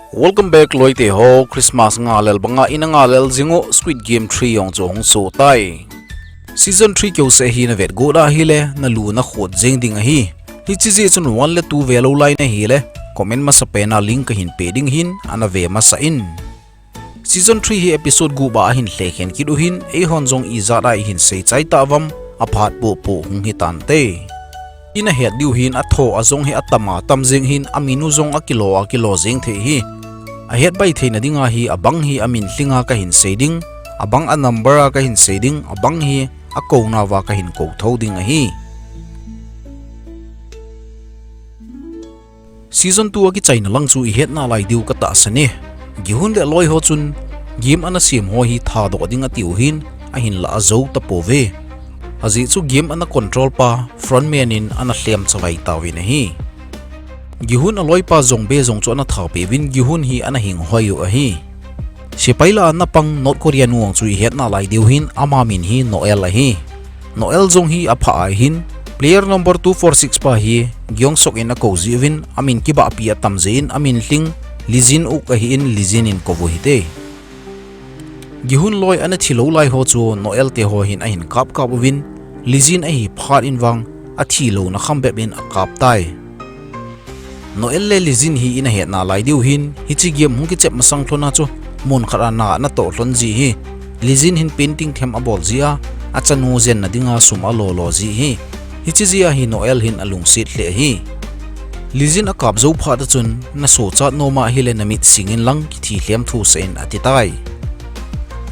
Welcome back loite ho Christmas nga lel banga ina nga lel zingo Squid Game 3 yong chong so tai Season 3 kyo se hi na vet go da hi le na lu na khot jeng ding hi chi ji chun 1 le 2 velo line hi le comment ma sa pena link ka hin peding hin ana ve ma sa in Season 3 hi episode gu ba hin hle khen ki du hin e hon jong i za dai hin sei chai ta wam aphat po po hung hi tan te ina het diu hin atho azong hi atama tam jeng hin aminu jong a kilo jeng the hi a het bai theina dinga hi abang hi amin hlinga ka hin seding abang a number ka hin seding abang hi a ko na wa ka hin ko tho ding hi Season 2 ki chaina lang chu i het na lai diu ka ta sani gihun le loi ho chun game ana sim ho hi tha do ding a tiu hin a hin la zo ta po ve azi chu game ana control pa frontman in ana hlem chawai tawin hi gihun aloi pa zong be zong chu ana tha pe win gihun hi ana hing hoyu a hi sipaila na pang North Korean wong chu i het na lai diu hin ama min hi Noel a hi Noel zong hi apha a hin player number 246 pa hi gyong sok in a ko zi win amin ki ba pi atam zein amin hling lizin u ka hi in lizin in ko bo hi te gihun loi ana thilo lai ho chu Noel te ho hin a hin kap win lizin a hi phat in wang a thilo na kham be bin a kap tai Noel le lizin hi ina het na lai diu hin hi chi game hung ki chep masang thlona chu mon khara na to hlon ji hi lizin hin painting them a bol zia a chanu zen na dinga sum a lo ji hi hi chi zia hi Noel hin alung sit hle hi lizin a kap zo pha da chun na so cha no ma hi le na mit singin lang ki thi hlem thu sen ati tai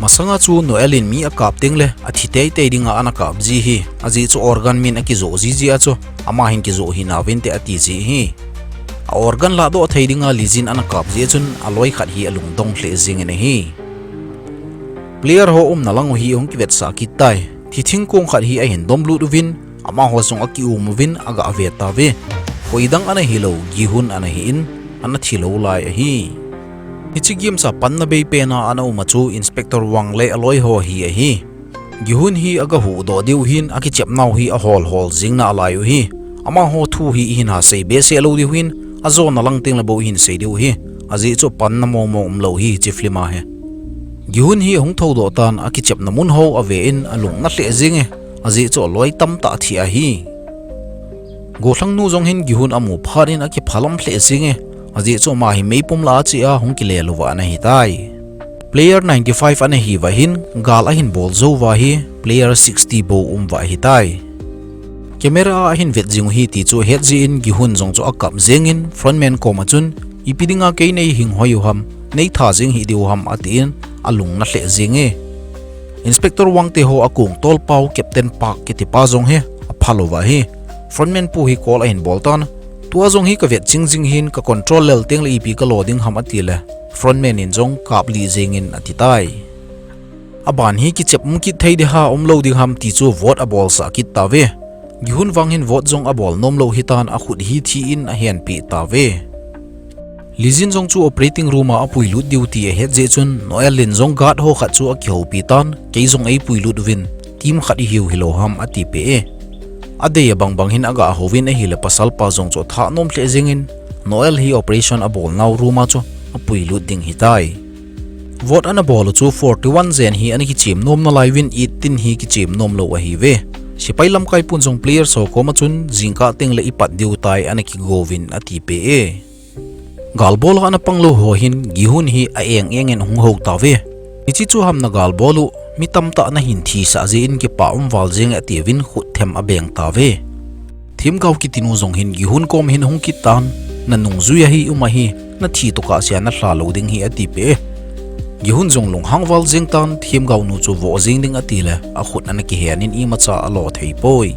masanga chu Noel in mi a kap ting le a thi te dinga ana kap ji hi aji chu organ min a ki zo ji ji a chu ama hin ki zo hi na wen te ati ji hi a organ la do thei dinga lizin ana kap ji chun aloi khat hi alung dong hle jing ne hi player ho na lang hi ong ki vet sa ki tai thi thing kong khat hi a hin dom lu du win ama ho song a ki win aga ave ta ve koidang ana hi lo gihun ana hi in ana thilo lai a hi hichi game sa pan na be pe na ana chu inspector wang le aloi ho hi a hi gihun hi aga hu do diu hin aki chep naw hi a hol jing na alai hi ama ho thu hi hin ha sei be se lo diu hin azo na lang ting la bo hin sei diu hi aji chu pan na mo lo hi chi flima he gihun hi hong tho do tan aki chep na mun ho ave in alung na hle jing e aji chu loi tam ta thi a hi go thlang nu jong hin gihun amu pharin aki phalam hle jing e aji chu ma hi mei pum la chi a hong ki le luwa na hi tai player 95 ane hi wa hin gal a hin bol zo wa hi player 60 bo wa hi tai camera a hin vet jing hi ti chu het ji in gihun jong chu akap zengin frontman ko ma chun ipidinga ke nei hing hoyu ham nei tha jing hi diu ham atin alung na hle jing e inspector wang te ho akung tol pau captain park ki ti pa jong he a phalo wa hi frontman pu hi call a hin boltan tua jong hi ka vet ching hin ka control lel teng le ip ka loading ham atile frontman in jong kap li jengin atitai aban hi ki chep ki thei de ha lo ding ham ti chu vote a bol sa ki ta ve gihun wang hin vote jong a bol nom lo hitan a khut hi thi in a hian pi ta ve lizin jong chu operating room a puilu duty a het je chun Noel lin jong guard ho khat chu a kheu pi tan ke jong ei puilu win team khat hiu hilo ham ati pe ade bang hin aga hovin a hile pasal pa jong chu tha nom hle jingin Noel hi operation a bol naw room a chu a puilu ding hitai vote ana bol chu 41 zen hi ani ki chim nom na lai win 18 hi ki chim nom lo a hi ve sipai lam kai pun jong player so ko ma chun jingka teng le ipat diu tai ana ki govin ati pe galbol ana panglo ho hin gihun hi a eng en hung ho ta ve ichi chu ham na galbolu mitam ta na hin thi sa je in ki pa wal jeng ati win khut them a beng ta ve thim gau ki tinu jong hin gihun kom hin hung ki tan na nung zuya hi hi na thi to ka sia na hla lo ding hi ati pe gihun jong lung hang wal jeng tan thim gau nu chu vo jeng ding ati le a khut ana ki hianin i ma cha alo thei poi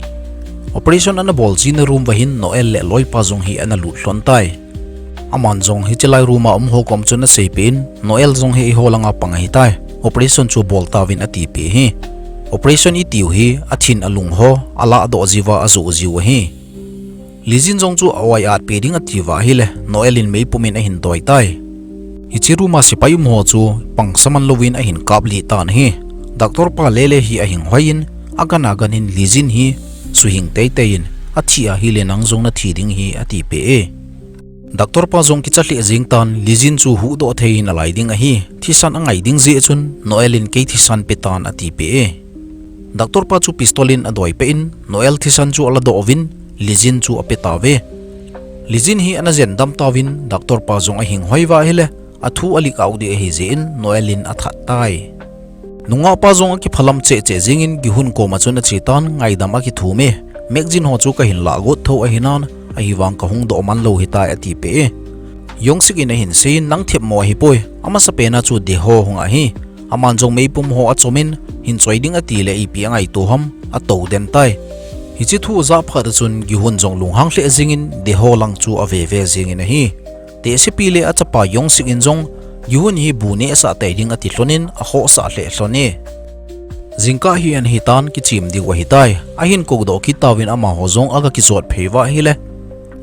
operation ana bol chin room wa hin Noel le loi pa jong hi ana lut hlon tai aman jong hi chelai ruma ho kom chuna seipin Noel jong hi holanga panga hi tai operation chu bol tawin ati pe hi operation i tiu hi athin alung ho ala do jiwa azu jiwa hi lizin jong chu awai at pe ding ati wa hi le Noel in mei pumin a hin doi tai ichiru ma sipayum ho chu pang saman lovin a hin kap li tan hi doctor pa lele hi a hing hoin agana ganin lizin hi suhing tei tein athia hi le nang jong na thi ding hi ati pe Doctor pa zong kichali jing tan lijin chu hu do thei na lai ding a hi thisan angai ding je chun Noelin ke thisan petan ati pe Doctor pa chu pistolin adoi pe in Noel thisan chu ala do ovin lijin chu apetawe lijin hi anazen dam tawin Doctor pa zong a hing hoiwa hele athu ali kaudi hi je in Noelin athat tai nunga pa zong ki phalam che jingin gihun ko ma chuna chitan ngai dam a ki thume mekjin ho chu ka hin la go tho a hinan a hi wang ka hung do man lo hitai ati pe yong sik in a hin se nang thep mo hi poi ama sa pena chu de ho hunga hi aman jong mei pum ho achomin hin choiding ati le ipi angai to ham a to den tai hi chi thu za phar chun gihun jong lung hang hle jingin de ho lang chu a ve ve jingin a hi te se pi le a chapa yong sik in jong yun hi bune sa tai ding ati hlonin a ho sa hle hlone jingka hi an hitan ki chim di wa hitai a hin ko do ki tawin ama ho zong aga ki zot pheiwa hi le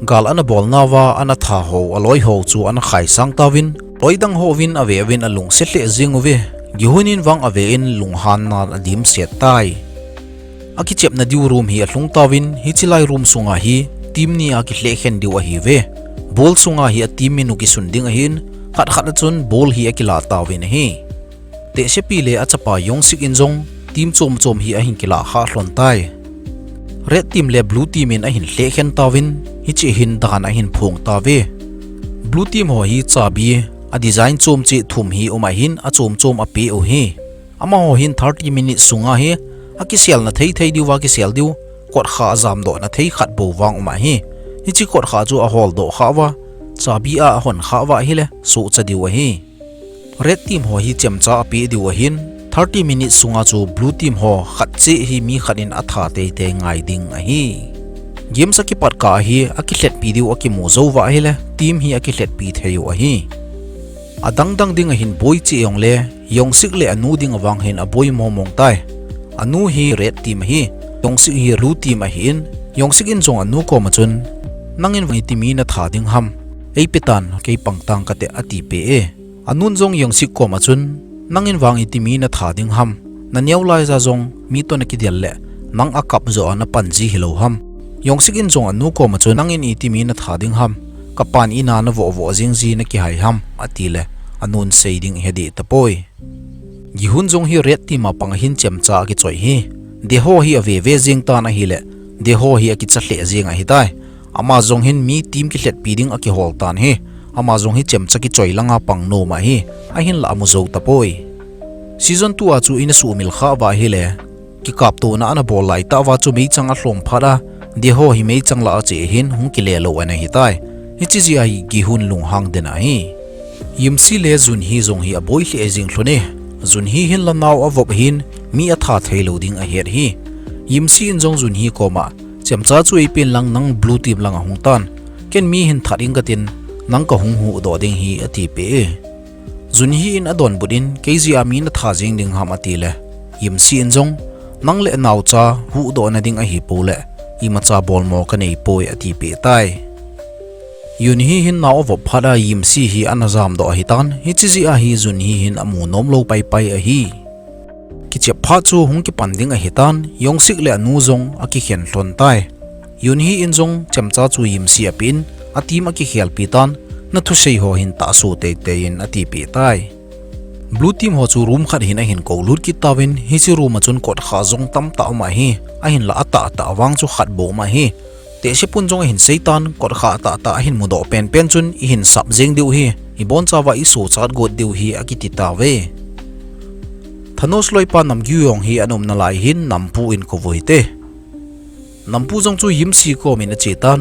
gal ana bol nawa ana tha ho aloi ho chu ana khai sang tawin loidang ho win ave win alung se hle jinguwe gihunin wang ave in lunghan na adim set tai aki chep na diu room hi atlung tawin hi chilai room sunga hi team ni aki hle khen diwa hi ve bol sunga hi a team minu ki sunding a hin khat khat chun bol hi akila tawin hi te se pi le achapa yong sik in jong team chom chom hi a hin kila kha hlon tai red team le blue team in a hin hle khen tawin hi chi hin dan a hin phung tawe blue team ho hi chabi a design chom chi thum hi oma hin a chom chom a pe o hi ama ho hin 30 minutes sunga hi a ki sel na thei thei diwa ki sel diu kot kha zam do na thei khat bo wang oma hi hi chi kot kha chu a hol do khawa chabi a hon khawa hi le so cha diwa hi red team ho hi chemcha api diwa hin 30 minutes sunga chu blue team ho khat che hi mi khanin atha te te ngai ding a hi game sa ki pat ka hi aki hlet pi diu aki mo zo wa hi le team hi aki hlet pi theyu a hi adang dang ding a hin boy chi yong le yong sik le anu ding awang hin a boy mo mong tai anu hi red team hi yong sik hi blue team a hin yong sik in jong anu ko ma chun nangin wang timi na tha ding ham ei petan ke pangtang ka te ati pe e anun jong yong sik ko ma chun nangin wang itimi na tha ding ham na nyau lai za jong mi to na ki dial le nang akap zo na panji hilo ham yong sik in jong anu ko ma chun nangin itimi na tha ding ham kapan ina na vo vo jing ji na ki hai ham atile anun seiding hedi tapoi gihun jong hi red team apang hin chemcha ki choi hi de ho hi ave ve jing ta na hi le de ho hi ki chahle jing a hi tai ama jong hin mi team ki hlet piding a ki hol tan hi ama jong hi chemcha ki choi langa pang no ma hi a hin la mu zo tapoi season 2 a chu in su mil kha wa hi le ki kap to na ana bol lai ta wa chu mei changa hlom phara de ho hi mei changla a che hin hung ki le lo ana hi tai hi chi ji ai gihun lung hang den a hi yimsi le zun hi zong hi a boy hle jing hlone zun hi hin la naw avop hin mi a tha thailo ding a her hi yimsi in jong zun hi koma chemcha chu ei pin lang nang blue team lang hung tan ken mi hin thating gatin nang ka hung hu do ding hi ati pe zun hi in adon budin kezi ami na tha jing ding ham ati le yimsi in jong nang le Naocha hu do na ding a hi pole imacha bol mo ka nei poi ati pe tai yun hi hin naw vo phada yimsi hi anazam do hi tan hi chi ji a hi zun hi hin amu nom lo pai pai a hi kichep pha chu hung ki panding a hi tan yong sik le anu jong a ki khen hlon tai yun hi in jong chemcha chu yimsi apin atim a ki khel pi tan na thu sei ho hin ta su te te in ati pi tai blue team ho chu room khat hin a hin ko lut ki tawin hi chi room a chun kot kha jong tam ta ma hi a hin la ata ta awang chu khat bo ma hi te se pun jong hin seitan kot kha ta ta hin mudo pen pen chun I hin sap jeng diu hi I bon chawa I so chat god diu hi akiti ta ve thanos loi pa nam gyu yong hi anom na lai hin nampu in ko voi te nampu jong chu yimsi ko min a chetan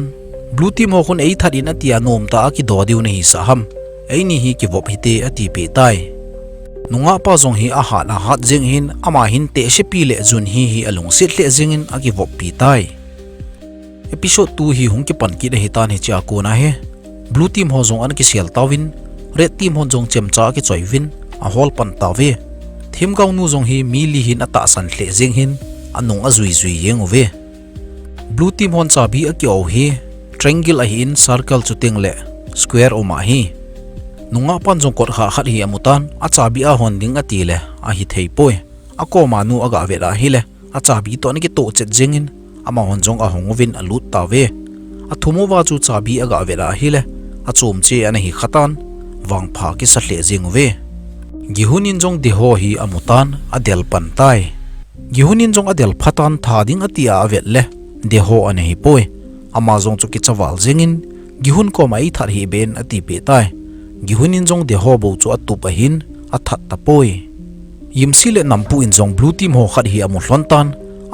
blue team ho khun ei thadin atia nom ta ki do diu na hi sa ham ei ni hi ki vop hi te ati pe tai nunga pa jong hi a hat jeng hin ama hin te se pi le jun hi alung sit le jengin aki vop pi tai episode 2 hi hung ki pan ki de hitan hi cha ko na he blue team ho jong an ki sel tawin red team ho jong chemcha ki choiwin a hol pan tawe thim gaw nu jong hi mi li hin ata san hle jeng hin anung a zui zui yeng ove blue team hon cha bi a ki o hi triangle a hin circle chuting le square o ma hi nunga pan jong kot kha khat hi amutan a cha bi a hon ding ati le a hi thei poi a ko ma nu aga ve da hi le a cha bi to ni ki to chet jeng in ama hon jong a hongovin a lut ta ve a thumo wa chu cha bi aga ve da hi le achum che ana hi khatan wang pha ki sa hle jing ve gihunin jong deho hi amutan adel pantai gihunin jong adel phatan thading atia avet le deho ane hi poi amazong chu ki chawal jengin gihun ko mai thar hi ben ati pe tai gihunin jong deho bo chu atup a hin athat ta poi yimsi le nampu in jong blue team ho khat hi amu hlontan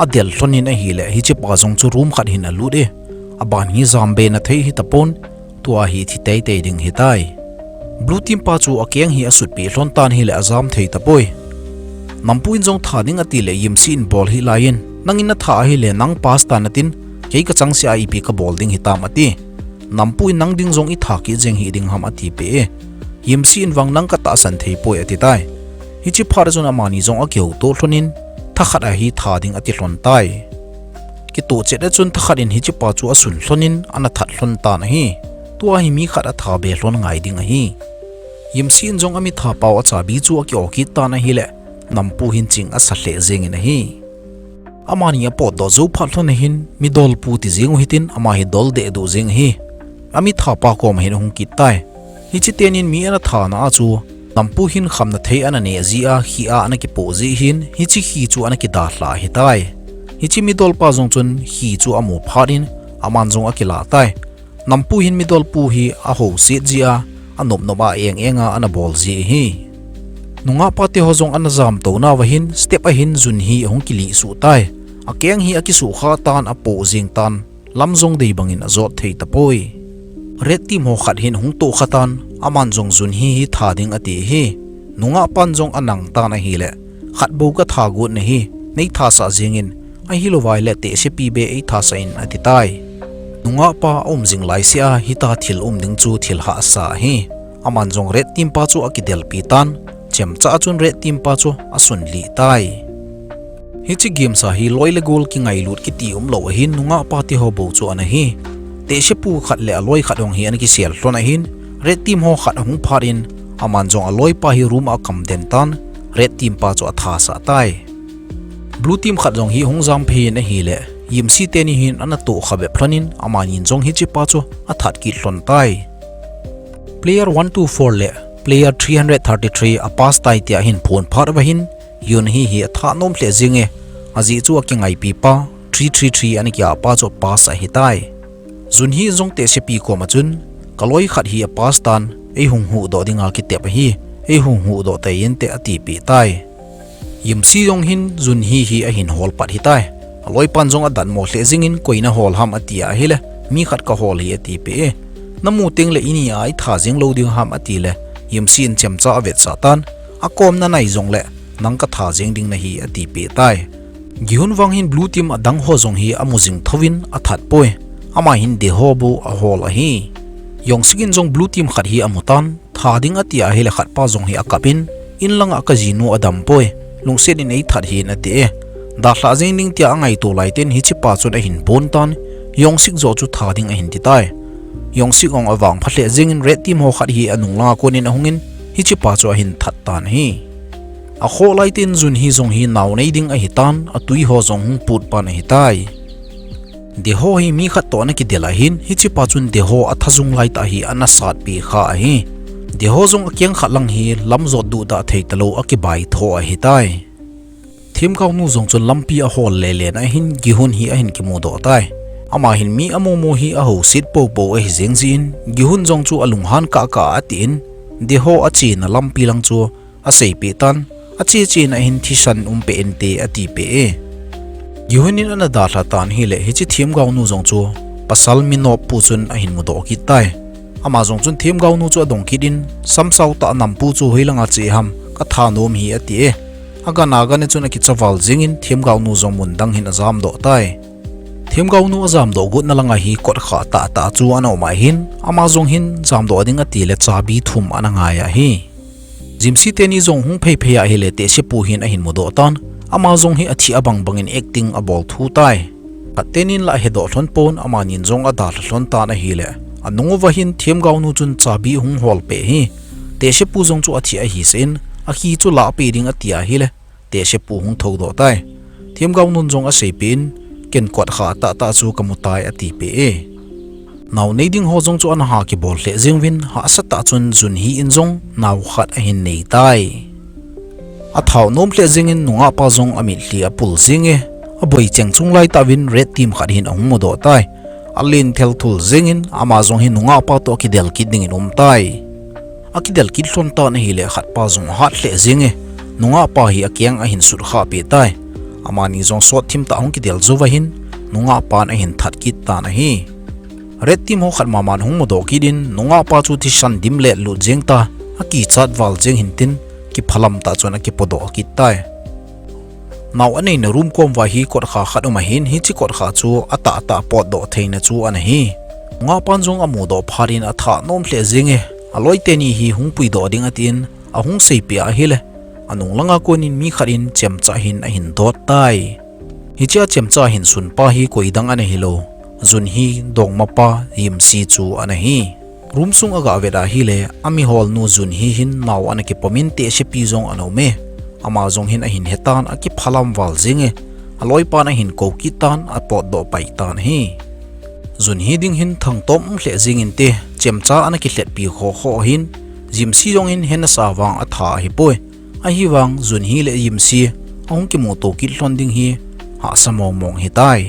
adel hlonin a hi le hi chi pa jong chu room khat hin alu de aban hi zambe na thei hi tapon tua hi thi tei tei ding hi tai blue team pa chu akyang hi asut pi hlontan hi le azam thei tapoi nampu in jong thading ati le yimsi in ball hi lain nangin na tha hi le nang pass ta natin kei ka chang sia ip ka ball ding hi tam ati nampu in nang ding jong i tha ki jeng hi ding ham ati pe yimsi in wang nang ka ta san thei poi ati tai hi chi phar jona mani jong a keu to hlonin tha khat a hi tha ding ati hlon tai ki to che da chun tha khat in hi chi pa chu asun hlonin ana that hlon ta na hi tua hi mi khat a tha be hlon ngai ding a hi yimsi in jong ami tha paw a cha bi chu a kyo ki ta na hi le nampu hin ching a sa hle jeng in a hi amani a pot do zo phat hlon hin mi dol pu ti jeng hitin ama hi dol de do jeng hi ami tha pa ko ma hin hung ki tai hi chi tenin mi ana tha na chu nampu hin khamna thei ana ne zia hi a ana ki pozi hin hi chi hi chu ana ki da hla hi tai hi chi mi dol pa jong chun hi chu amu pharin aman jong akila tai nampu hin mi dol pu hi a ho se zia anop noma eng enga ana bol ji hi nunga pate ho jong ana jam to na wa hin step a hin jun hi hong kili su tai akyang hi akisu kha tan a po jing tan lam jong dei bangin azot thei tapoi red team ho khat hin hung to khatan aman jong jun hi tha ding ati hi nunga pan jong anang ta na hi le khat bo ka tha gu ne hi nei tha sa jingin a hi lo vai le te se pi be ei tha sa in ati tai nunga pa jing lai sia hi ta thil ding chu thil ha sa hi aman jong red team pa chu akidel pi tan chem cha chun red team pa chu asun li tai hi chi game sa hi loile gol ki ngai lut ki ti lo hin nunga pa ti ho bo chu ana hi te se pu khat le aloi khat ong hi an ki sel hlona hin red team ho khat hung pharin aman jong aloi pa hi room a kam den tan red team pa chu atha sa tai blue team khat jong hi hung jam phe na hi le yimsi te ni hin ana to khabe phlonin amanin jong hi chi pa chu athat ki hlon tai player 124 le player 333 a pass tai tia hin phone phar ba hin yun hi atha nom hle jinge aji chu a kingai pi pa 333 ani kya pa chu pass a hi tai zun hi jong te se pi ko ma chun kaloi khat hi a pass tan ei hung hu do dinga ki te pa hi ei hung hu do te yin te ati pi tai yimsi jong hin zun hi a hin hol pat hi tai aloi pan jong a dan mo hle jingin koina hol ham atia hi le mi khat ka hol hi ati pe namu ting le ini ai tha jing lo ding ham ati le yimsi in chem cha vet sa tan a kom na nai jong le nang ka tha jing ding na hi ati pe tai gihun wang hin blue team adang ho jong hi amuzing thowin athat poi ama hin de ho bu a hol a hi yong sigin jong blue team khat hi amutan tha ding atia hi le khat pa jong hi akapin in langa ka jinu adam poi lungsen in ei that hi na te da hla jing ding tia angai to lai ten hi chi pa chun a hin bon tan yong sig zo chu tha ding a hin ti tai yong sig ong awang phatle jing in red team ho khat hi anung la konin ahungin hi chi pa chu a hin that tan hi a kho lai tin jun hi jong hi naw nei ding a hi tan a tui ho jong hung put pa na hi tai de ho hi mi khat to na ki dela hin hi chi pa chun de ho athajung lai ta hi ana sat pi kha hi de ho jong akyang khalang hi lam zo du da thei talo akibai tho a hi tai thim kau nu jong chun lampi a hol le le na hin gihun hi a hin ki mu do tai ama hin mi amo mo hi a ho sit po po a hi jeng jin gihun jong chu alung han ka ka atin de ho achi na lampi lang chu a sei pe tan achi chi na hin thisan pe ente ati pe gihunin ana da hla tan hi le hi chi thim gau nu jong chu pasal minop pu chun a hin mu do ki tai ama jong chun thim gau nu chu adong ki din samsau ta nam pu chu hoilanga chi ham ka tha nom hi ati aga naga ne chun a ki chawal jingin thim gau nu jong mun dang hin azam do tai thim gau nu azam do gut na langa hi kot kha ta ta chu ana ma hin ama jong hin jam do ding ati le chabi thum ana nga ya hi jimsi te ni jong hung phei phei a hi le te se pu hin a hin mu do tan ama jong hi athi abang bangin acting a bol thu tai patenin la he do hlon pon ama nin jong a da hlon ta na hi le anung wa hin thim gau nu chun chabi hung hol pe hi te se pu jong chu athi a hi sen a hi chu la pe ding atia hi le te se pu hung tho do tai thim gau nun jong a sei pin ken kwat kha ta ta chu kamutai ati pe naw nei ding ho jong chu an ha ki bol hle jingwin ha sata chun zun hi in jong naw khat a hin nei tai a thau nom hle jingin nunga pa jong ami hli a pul zinge a boi cheng chung lai ta win red team khat hin ong mo do tai alin thel thul jingin ama jong hin nunga pa to ki del ki ding in tai akidel ki hlon ta na hi le khat pa jong hat hle zinge nunga pa hi akyang a hin sur kha pe tai amani jong sot thim ta ong ki del zuwa hin nunga pa na hin that ki ta na hi red team ho khat ma man hong mo do ki din nunga pa chu ti san dim le lu jeng ta aki chat wal jeng hin tin ki phalam ta chona ki podo ki tai naw anei na room kom wa hi kot kha khat uma hin hi chi kot kha chu ata ata pot do theina chu an hi nga pan jong amu do pharin atha nom hle zinge aloi te ni hi hung pui do ding atin a hung sei pia hi le anung langa konin mi kharin chemcha hin a hin dot tai hi cha chemcha hin sun pa hi koidang an hi lo zun hi dong mapa yim si chu an hi room sung aga veda hi le ami hol nu zun hi hin naw an ki pomin te she pi jong ano me ama jong hin a hin hetan a ki phalam wal zinge aloi pa na hin ko ki tan a pot do pai tan hi zun hi ding hin thang tom hle zingin te chemcha an ki hlet pi kho kho hin jim si jong hin hen sa wang a tha hi poi a hi wang zun hi le yim si ong ki mo to ki hlon ding hi ha samong mong hi tai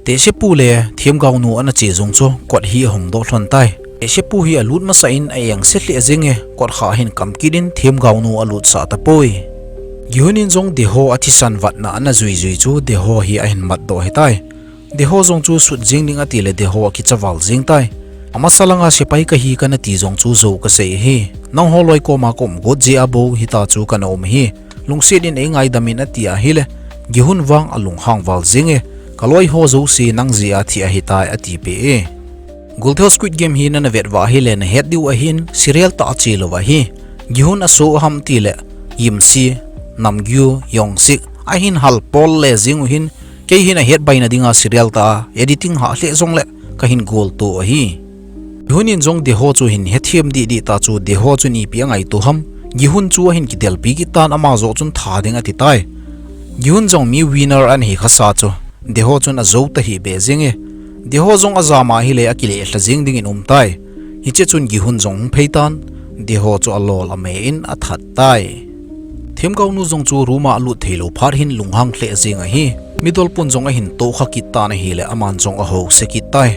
te she pu le thiam gaw nu an che jong cho kot hi hong do hlon tai te she pu hi alut ma sa in ayang se hle zinge kot kha hin kam kidin thiam gaw nu alut sa ta poi yunin jong de ho athi san wat na ana zui zui chu de ho hi a hin mat do he tai de ho jong chu sut jing ning ati le de ho ki chawal jing tai ama salanga sipai ka hi kana ti jong chu zo ka sei hi nang ho loi ko ma kom go je abo hi ta chu kana om hi lungse din engai damin ati a hi le gihun wang alung hang wal zinge kaloi ho zo si nang zia thi a hi tai ati pe e gultho squid game hi na vet wa hi le na het diu a hin serial ta chi lo wa hi gihun aso ham ti le yim si namgyu yongsik a hin hal pol le jing hin ke hin a het baina dinga serial ta editing ha hle zong le ka hin gol to hi hunin jong de ho chu hin hethiam di di ta chu de ho chu ni pi angai to ham gihun chu hin ki del pi ki tan ama zo chun tha ding ati tai gihun jong mi winner an hi khasa chu de ho chun a zo ta hi be zinge de ho jong azama hi le akile hla jing ding in tai hi che chun gihun jong pheitan de ho chu alol ame in a that tai thêm câu nu dòng chu ruma lu thelo phar hin lunghang hle zinga hi midol pun jong a hin to kha ki ta na hi le aman jong a ho se ki tai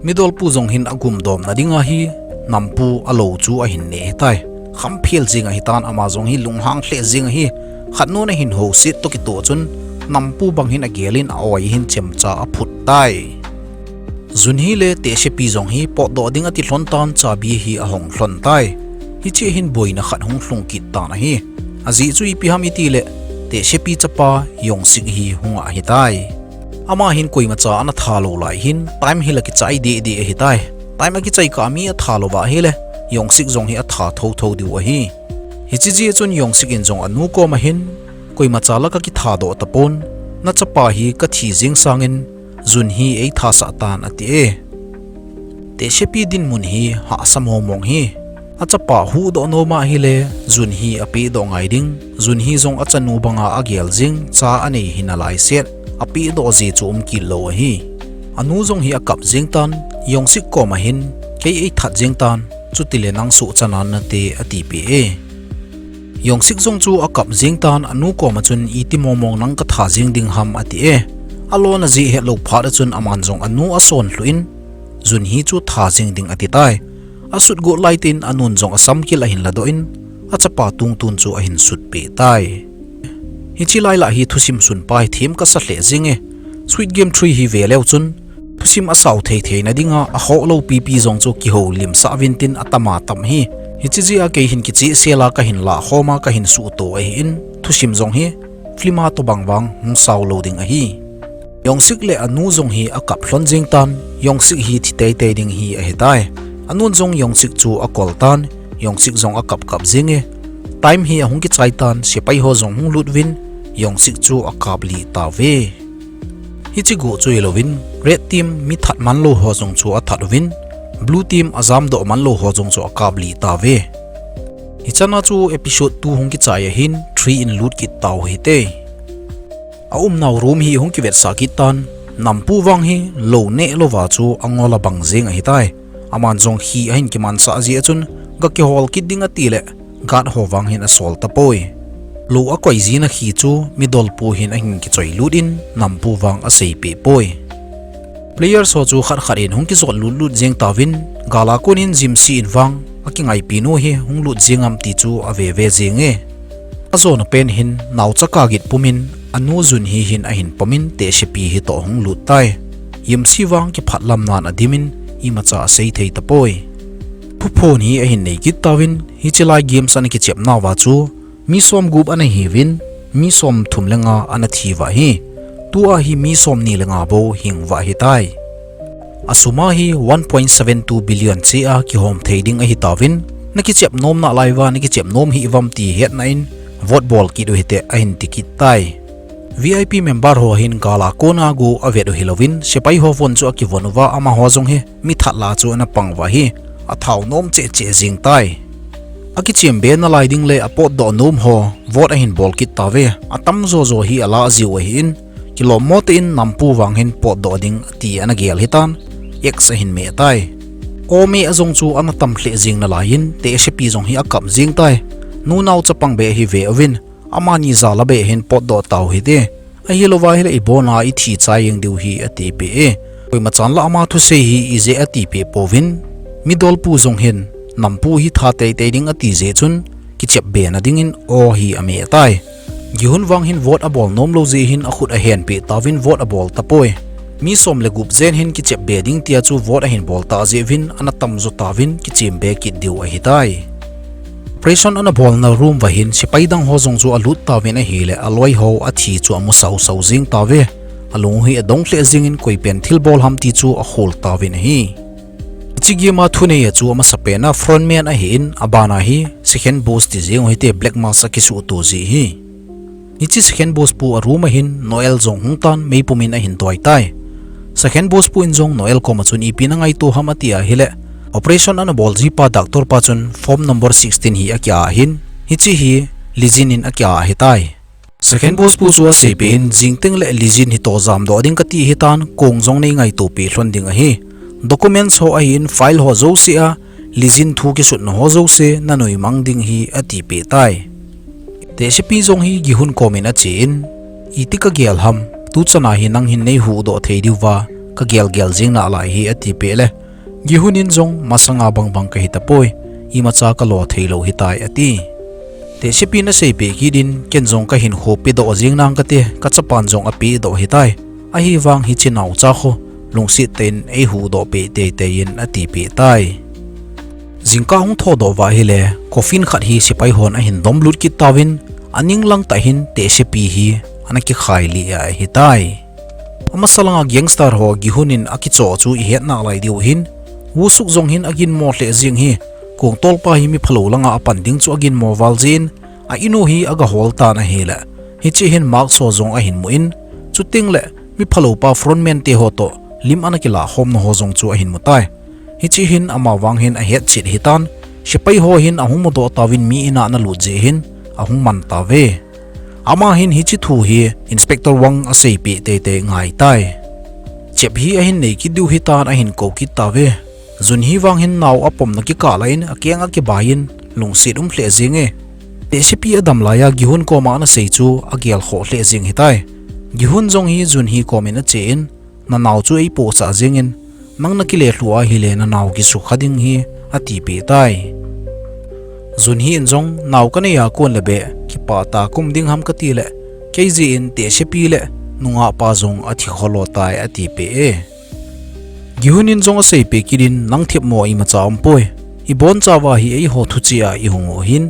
midol pu jong hin agum dom na dinga hi nampu alo chu a hin ne tai kham phel zinga hi tan ama jong hi lunghang hle zinga hi khatnu na hin ho se to ki to chun nampu bang hin a gelin a oi hin chemcha a phut tai zun hi le te she pi jong hi po do dinga ti hlon tan cha bi hi a hong hlon tai hi che hin boina khat hong hlung ki ta na hi azi chui pi ham iti le te shepi chapa yong sik hi hunga hi tai ama hin koi ma cha ana thalo lai hin time hi la ki chai de de hi tai time ki chai ka mi a thalo ba hi le yong sik jong hi a tha tho tho di wa hi hi chi ji chun yong sik in jong anu ko ma hin koi ma cha la ka ki tha do tapon na chapa hi ka thi jing sangin zun hi ei tha sa tan ati e te shepi din mun hi ha samo mong hi achapa hu do no ma hi le zun hi api do ngai ding zun hi zong achanu banga agel jing cha ani hinalai set api do ji chum ki lo hi anu zong hi akap jing tan yong sik ko ma hin ke ei that jing tan chu tile nang su chanan na te ati pe e yong sik zong chu akap jing tan anu ko ma chun iti momong nang ka tha jing ding ham ati e alo na ji he lo phar chun aman jong anu ason hluin zun hi chu tha jing ding ati tai asut go laitin anun jong asam kil a hin la do in achapa tung tun chu a hin sut pe tai hi chi lai la hi thusim sun pai thim ka sa hle jinge squid game 3 hi ve leu chun thusim a sau thei thei na dinga a ho lo pp jong chu ki ho lim sa vintin atama tam hi hi chi ji a ke hin ki chi sela ka hin la khoma ka hin su to a hi in thusim jong hi flima to bangwang hung sau lo ding a hi yong sik le anu jong hi a kap hlon jing tan yong sik hi thi te te ding hi a he tai anun jong yong sik chu a kol tan yong sik jong a kap kap zinge time hi a hung ki chai tan sipai ho jong hung lut win yong sik chu a kap li ta ve hi chi go chui lovin red team mi that man lo ho jong chu a that win blue team azam do man lo ho jong chu a kap li ta ve hi chana chu episode 2 hung ki chai a hin 3 in lut ki taw hi te a naw room hi hung ki vet sa ki tan nampu wang hi lo ne lo wa chu angola bangjeng a hitai aman jong hi a hin ki man sa ji achun ga ki hol ki ding ati le gat ho wang hin a sol ta poi lo a koi ji na hi chu midol pu hin a hin ki choi ludin nampu wang a sei pe poi players ho chu khar khar in hung ki zol lut jeng tawin gala kunin jim si in wang aki ngai pino hi hung lut jengam ti chu ave ve jenge azon pen hin Naocha ka git pumin anu zun hi hin a hin pomin te shepi hi to hung lut tai yim si wang ki phatlam nan adimin I macha sei thei ta poi phupon hi a hin nei kit tawin hi chilai games an ki chep na wa chu mi som gup an hi win mi som thum lenga an thi wa hi tua hi mi som ni lenga bo hing wa hi tai asuma hi 1.72 billion che a ki hom thading a hi tawin na ki chep nom na laiwa na ki chep nom hi wam ti het na in vote ball ki do hite a hin tikit tai VIP member ho hin gala kona gu avedo hilovin sepai ho fon chu aki vonwa ama ho jong he mi thatla chu na pangwa hi a thau nom che che jing tai aki chembe na liding le apot do nom ho vote a hin ball kit tawe atam zo zo hi ala ziu hin kilomot in nampu wang hin pot do ding ti ana gel hitan x a hin me tai o me azong chu ana tam hle jing na lain te shepi jong hi akam jing tai nu nau chapang be hi ve ovin amani zala be hin pot do taw hi de a hilowa hile ibona I thi chayeng diu hi ati pe koi machan la ama thu se hi ize ati pe povin midol pu jong hin nampu hi tha te te ding ati je chun ki chep be na ding in o hi ame tai gihun wang hin vote abol nom lo je hin a khut a hen pe tawin vote abol tapoi mi som le gup zen hin ki chep be ding tia chu vote a hin bol ta je vin ana tam zo tawin ki chim be ki diu a hi tai Preson on a ball na room vahin sipai dang ho zong chu alut tawin a hile aloi ho a thi chu amu sau sau jing tawe alung hi adong hle jing in koi pen thil ball ham ti chu a hol tawin hi chigi ma thune ya chu ama sapena frontman a hin abana hi second boss ti jeng hoite black mask ki su tu ji hi ichi second boss pu a room hin noel zong hungtan meipumin a hin toy tai second boss pu in zong noel ko ma chun I pinangai tu hamatia hile Operation ana bol ji pa doctor pa chun form number 16 hi akya hin hichi hi lijinin akya hitai second boss pu chu se pin jingteng le lijin hi to jam do ding kati hitan kong jong nei ngai to pi hlon ding a hi documents ho a hin file ho zo si a lijin thu ki sut no ho zo se na noi mang ding hi ati pe tai te se pi jong hi gihun komen a chin itika gel ham tu chana hi nang hin nei hu do thei diwa ka gel gel jing na lai hi ati pe le gihunin zong masanga bang ka hitapoi imacha ka lo theilo hitai ati te sipi na sei pe kidin ken zong ka hin ho pi do jing nang ka te ka chapan zong api do hitai a hi wang hi chinau cha kho lungsi ten e hu do pe te te in ati pe tai jingka hung tho do wa hi le coffin khat hi sipai hon a hin dom lut ki tawin aning lang ta hin te sipi hi anaki khai li a hitai amasalanga gangster ho gihunin akicho chu I het na lai diu hin wusuk zong hin agin mo hle jing hi kung tolpa hi mi phalo langa apan ding chu agin mo waljin a inu hi aga hol ta na hela hi chi hin mark so zong a hin muin chuting le mi phalo pa frontman te ho to lim anakila hom no ho zong chu a hin mutai hi chi hin ama wang hin a het chit hitan sipai ho hin ahung mo do tawin mi ina na lu je hin ahung man ta ve ama hin hi chi thu hi inspector wang a sei pi te te ngai tai chep hi a hin nei ki du hitan a hin ko ki ta ve zun hi wang hin naw apom na ki ka lain akyang ki bayin lungsit hle jinge recipe adam laya gihun ko ma na sei chu agial kho hle jing hitai gihun jong hi zun hi komen a chen na naw chu ei po cha jingin nang na ki le hlua hi le na naw ki su khading hi ati pe tai zun hi in jong naw ka ne ya kon le be ki pa ta kum ding ham ka ti le keji in te she pi le nunga pa jong athi kholo tai ati pe gihunin jong sei pe kirin nang thep mo I ma cham poi I bon chawa hi ei ho thu chia I hungo hin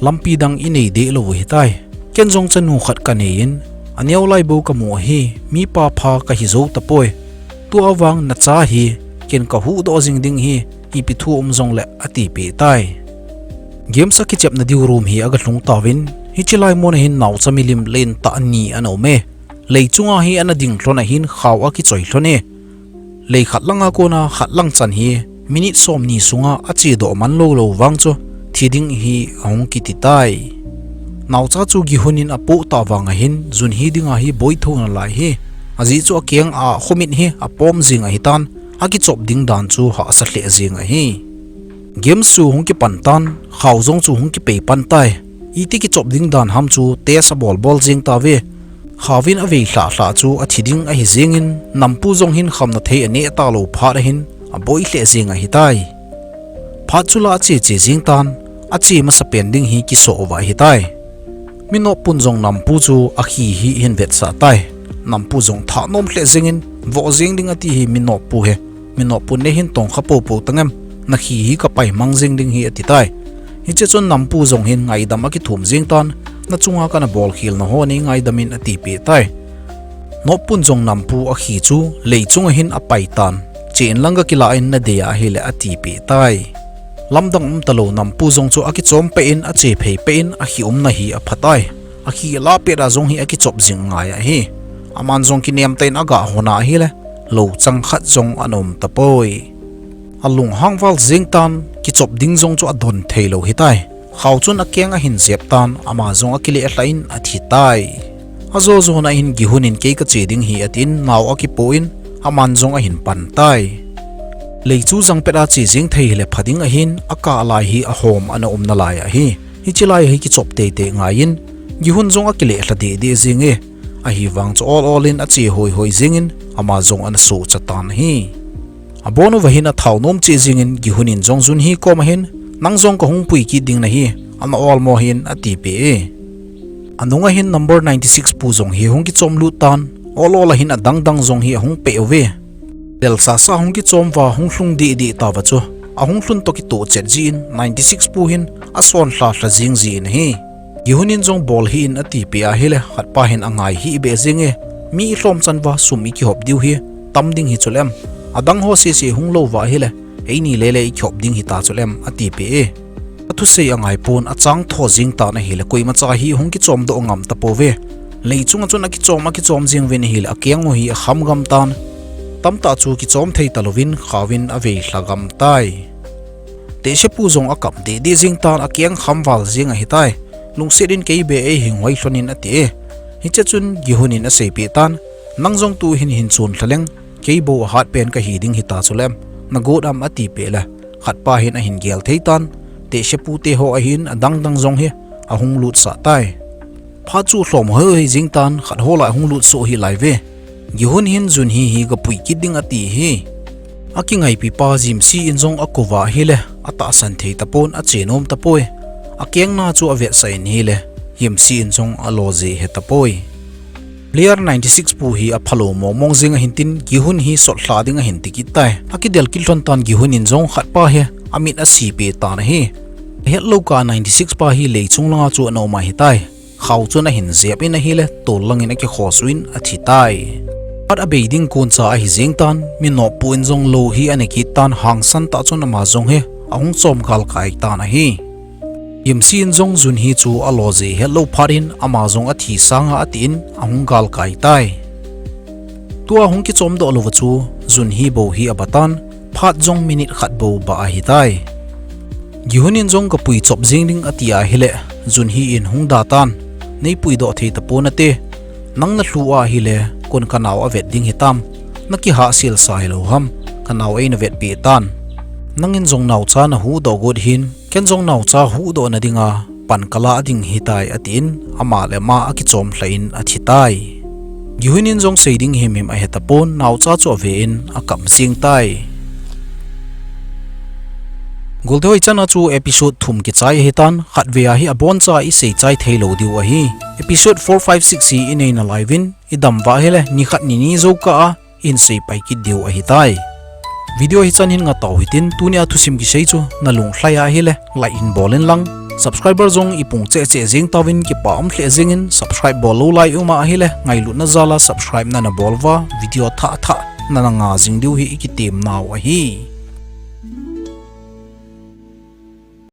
lampi dang inei de lo hi tai ken jong chanu khat ka nein aneu lai bo ka mo hi mi pa pha ka hi zo ta poi tu awang na cha hi ken ka hu do jing ding hi I pi thu jong le ati pe tai game sa ki chep na diu room hi aga hlung tawin hi chilai mon hin naw chamilim len ta ni ano me leichunga hi ana ding hlona hin khaw a ki choi hlone lei khatlanga kona khatlang chan hi minute som ni sunga achi do man lo lo wang cho thiding hi aung ki ti tai naw cha chu gi hunin apu ta wanga hin zun hi dinga hi boi thona lai hi azi chu akiang a khomit hi a pom zinga hitan aki chop ding dan chu ha sa hle zinga hi game su hung ki pantan khawzong chu hung ki pe pantai iti ki chop ding dan ham chu te sa bol jing ta ve khawin a ve hla chu a thiding a hi zingin nampu zong hin khamna thei ane ta lo pha hin a boi hle zinga hitai pha chula che jing tan a chi ma sa pending hi ki so wa hitai mino punjong nampu chu a hi hin vet sa tai nampu zong tha nom hle zingin vo jing ding ati hi mino pu he mino pu ne hin tong kha po tangam na hi ka pai mang jing ding hi ati tai hi che chon nampu zong hin ngai dam ki thum jing tan na chunga kana bol khil na ho ni ngai damin ati pe tai no punjong nampu a hi chu leichunga hin a pai tan chen langa kila in na deya hi le ati pe tai lamdang talo nampu zong chu aki chom pe in a che phei pe in a hi na hi a phatai a hi la pe ra zong hi aki chop jing ngai a hi aman zong ki niam tein aga hona hi le lo chang khat zong anom tapoi alung hangwal jing tan ki chop ding zong chu adon theilo hi tai khaw chun a keng a hin zep tan ama zong akili a hlain a thi tai azo zo na hin gihunin ke ka che ding hi atin naw aki poin aman zong a hin pan tai leichu jang pera chi jing thei le phading a hin aka lai hi a hom ana na lai a hi chilai hi ki chop te ngain gihun zong akile hla de zinge a hi wang chu all in a chi hoi zingin ama zong an so chatan hi abono vahin a thaunom chi jingin gihunin zong zun hi kom hin nang zong ko hung pui ki ding na hi ama all mo hin ati pe anunga hin number 96 pu zong hi hung ki chom lu tan all hin a dang zong hi hung pe ove del sa hung ki chom wa hung hlung di ta wa chu a hung hlun to ki to chet jin 96 pu hin a son hla jing jin hi gihunin zong bol hi in ati pe a hele khat pa hin angai hi be zinge mi hlom chan wa sumi ki hop diu hi tam ding hi chulem adang ho se hung lo wa hele eini lele i khop ding hi ta chulem ati pe atu se angai pon achang tho jing ta na hile koima cha hi hung ki chom do ngam ta po ve leichunga chuna ki chom jing ven hil akyang hi a kham gam tan tamta chu ki chom thei talovin khawin ave hlagam tai te she pu zong akam de jing tan akyang khamwal jing a hitai lungsedin ke be e hingwai hlonin ati hi che chun gihunin a sepi tan nangjong tu hin chun thaleng ke bo hat pen ka hi ding hi ta chulem na god am ati pe la khat pa hin a hin gel thei tan te she pu te ho a hin adang zong hi a hung lut sa tai pha chu hlom hoi jing tan khat ho la hung lut so hi lai ve gihun hin zun hi ga pui ki ding ati hi aki ngai pi pa jim si in zong akova hi le ata san thei tapon a chenom tapoi akyang na chu ave sa in hi le him si in zong alo je he tapoi player 96 pu hi a phalo mong jing a hintin gihun hi sol hla ding a hin tiki tai aki del kil thon tan gihun in zong khat pa he amit a si pe ta na hi het lo ka 96 pa hi le chung langa chu no ma hi tai khaw chu na hin zep in a hi le tol langin a ki khoswin a thi tai at a beiding kun cha a hi jing tan mi no pu in zong lo hi ani ki tan hang san ta chu na ma zong he ahung chom kal kai ta na hi yim sin zong zun hi chu a lo je hello pharin ama zong a thi sanga atin ahung gal kai tai tua hung ki chom do lo chu zun hi bo hi abatan phat zong minute khat bo ba a hi tai gihunin zong ka pui chop jing ding atia hile zun hi in hung da tan nei pui do thei ta pon ate nang na hluwa hi le kon kanaw a vet ding hitam naki ha sil sai lo ham kanaw e na vet pi tan nangin zong naw cha na hu do god hin ken zong naw cha hu do na dinga pan kala ding hitai atin ama le ma aki chom hlain athi tai gihunin zong seiding himim a hetapon naw cha chu ve in akam sing tai goldoi chana chu episode thum ki chai hetan khatwea hi abon cha I sei chai thailo diu a hi episode 456 hi in a live in idam wa hele ni khat ni zo ka in sei pai ki diu a hi tai video hi chanin nga taw hitin tunia thusim ki sei chu nalung hlaya hele like in bolen lang subscriber zong ipung che jing tawin ki pam hle jingin subscribe bolo lai uma hele ngai lu na zala subscribe na na bolwa video tha na nga jing diu hi ki team naw a hi